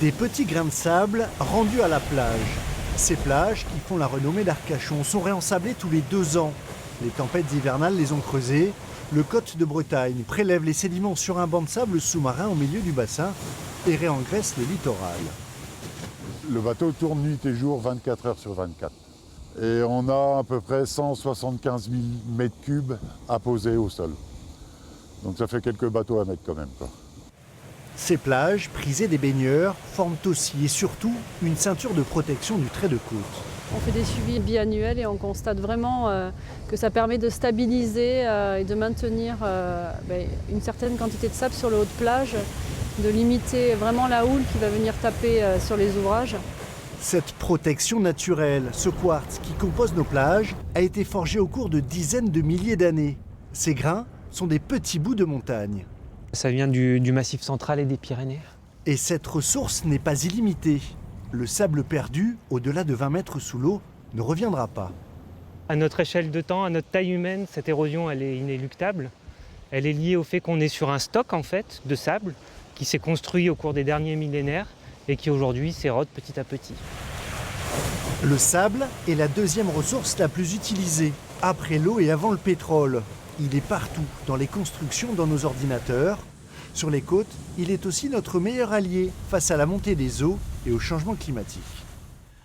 Des petits grains de sable rendus à la plage. Ces plages, qui font la renommée d'Arcachon, sont réensablées tous les 2 ans. Les tempêtes hivernales les ont creusées. Le Côte de Bretagne prélève les sédiments sur un banc de sable sous-marin au milieu du bassin et réengraisse le littoral. Le bateau tourne nuit et jour 24 heures sur 24. Et on a à peu près 175 000 mètres cubes à poser au sol. Donc ça fait quelques bateaux à mettre quand même, quoi. Ces plages, prisées des baigneurs, forment aussi et surtout une ceinture de protection du trait de côte. On fait des suivis biannuels et on constate vraiment que ça permet de stabiliser et de maintenir une certaine quantité de sable sur le haut de plage, de limiter vraiment la houle qui va venir taper sur les ouvrages. Cette protection naturelle, ce quartz qui compose nos plages, a été forgé au cours de dizaines de milliers d'années. Ces grains sont des petits bouts de montagne. Ça vient du Massif central et des Pyrénées. Et cette ressource n'est pas illimitée. Le sable perdu, au-delà de 20 mètres sous l'eau, ne reviendra pas. À notre échelle de temps, à notre taille humaine, cette érosion elle est inéluctable. Elle est liée au fait qu'on est sur un stock en fait, de sable qui s'est construit au cours des derniers millénaires et qui aujourd'hui s'érode petit à petit. Le sable est la deuxième ressource la plus utilisée, après l'eau et avant le pétrole. Il est partout, dans les constructions, dans nos ordinateurs. Sur les côtes, il est aussi notre meilleur allié face à la montée des eaux et au changement climatique.